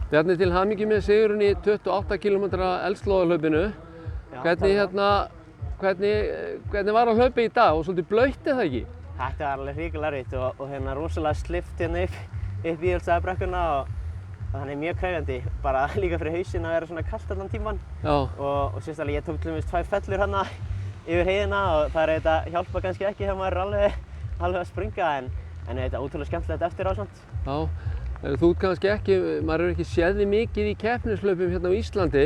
Bjarni, til hamingju með sigurinn í 28 km eldsloðahlaupinu. Hvernig var að hlaupa í dag og svolítið blautt eða ekki? Þetta var alveg hrikalega erfitt og rosalega slipt upp í Íhaldsstaðabrekkuna og þannig mjög krefjandi. Bara líka fyrir hausinn að vera svona kalt allan tímann. Já. Og sérstaklega ég tók til dæmis 2 fellur hérna yfir heiðina og það er þetta hjálpa kannski ekki þegar maður er alveg að springa en þetta er ótrúlega skemmtilegt eftir ásamt. Já. Þú kannski ekki, maður hefur ekki séð þig mikið í keppnishlaupum hérna á Íslandi.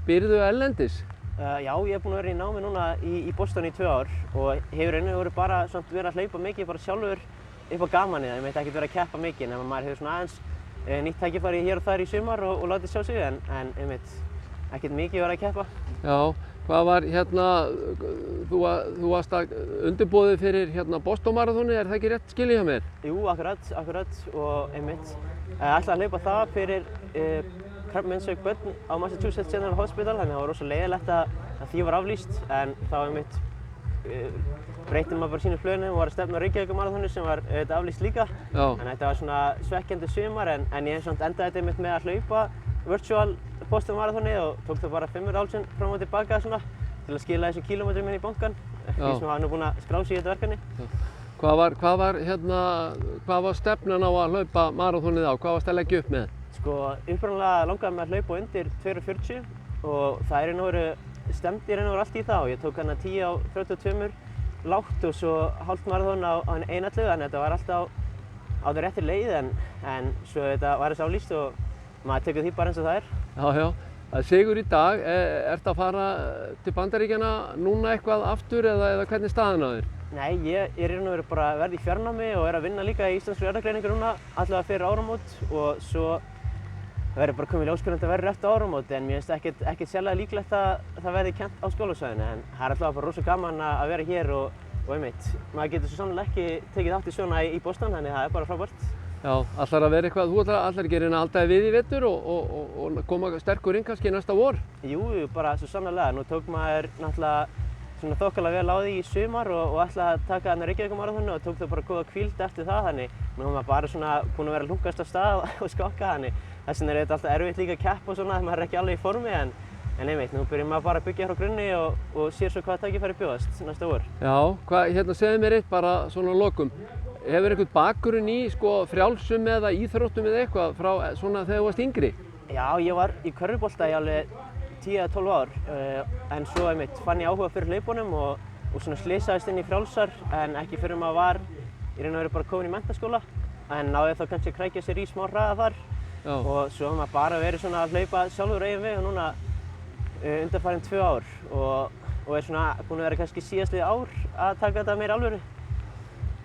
Býrðu erlendis? Já, ég er búinn að vera í námi núna í Boston í 2 ár og hefur verið bara verið að hlaupa mikið bara sjálfur upp á gamanið. Ég ekkert verið að keppa mikið nema maður hefur svona aðeins nýtt tækifæri hér og þar í sumar og látið sjá sig en ekkert mikið verið að keppa. Já, hvað var þú varst að undirbúið fyrir Boston marathoni, er það ekki rétt skilið hjá mér? Jú, akkurat og ætlaði að hlaupa það fyrir krabbameinssjúk börn á Massachusetts General Hospital, þannig að það var rosa leiðilegt að því var aflýst en þá breytti maður bara sínu plönum og var að stefna á Reykjavíkurmaraþonið sem var aflýst líka. Já. Þannig að þetta var svona svekkjandi sumar en ég hef endaði þetta með að hlaupa virtual Boston marathoni og tók það bara 5 ár fram og tilbaka svona til að skila þessum kílómetrum inn í bankann því sem var nú búinn að skrá sig í þetta verkefni. Hvað var stefnan á að hlaupa maraþonið á? Hvað varstu að leggja upp með? Sko, upprunalega langaði mig að hlaupa undir 2:40 og það stemdi allt í það og ég tók 10 á 32 lágt og svo hálft maraþon á 1:11 þannig að þetta var alltaf á það réttri leið en svo þetta var þess aflýst og maður tekur því bara eins og það er. Já, það er sigur í dag. Ertu að fara til Bandaríkjanna núna eitthvað aftur eða hvernig staðan á þér? Nei, ég er bara að verða í fjarnámi og að vinna líka í íslenskri erfðagreiningu núna allavega fyrir áramót og svo verður bara komið í ljós hvernig þetta verður eftir áramót en mér finnst ekkert sérlega líklegt að það verði kennt á skólasvæðinu en það er alltaf bara rosa gaman að vera hér og maður getur svo sannlega ekki tekið þátt í svona í Boston þannig það er bara frábært. Já, ætlar að vera eitthvað, þú ætlar ekki að reyna að halda þig við í vetur og koma sterkur inn kannski næsta vor? Jú, bara svo sannlega. Nú tók maður náttúrulega svona þokkalega vel á því í sumar og ætlaði að taka Reykjavíkurmaraþonið og tók það bara góða hvíld eftir það þannig nú er maður bara svona búinn að vera að hlunkast af stað og skokka þannig þess vegna þetta alltaf erfitt líka að keppa og svona þegar maður er ekki alveg í formi en nú byrjum maður bara að byggja frá grunni og sér svo hvað tækifæri bjóðast næsta vor. Já, segðu mér eitt bara svona að lokum. Hefur einhvern bakgrunn í frjálsum eða íþróttum eða eitthvað frá svona þegar þú varst yngri? Já, ég var í körfubolta í alveg 10 eða 12 ár en svo fann ég áhuga fyrir hlaupunum og svona slysaðist inn í frjálsar en ekki fyrir maður var í raun og veru bara komin í menntaskóla en náði þá kannski að krækja sér í smá hraða þar. Já. Og svo hefur maður bara verið svona að hlaupa sjálfur eigin veg núna undanfarin 2 ár og er svona búinn að vera kannski síðastlið ár að taka þetta meira alvöru.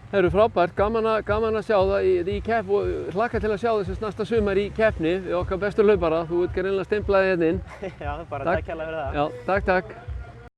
Það eru frábært, gaman að sjá það í kepp og hlakka til að sjá þess næsta sumar í keppni við okkar bestu hlaupara. Þú ert greinilega stimplaði hérna inn. Já, bara takk kærlega fyrir það. Já, takk.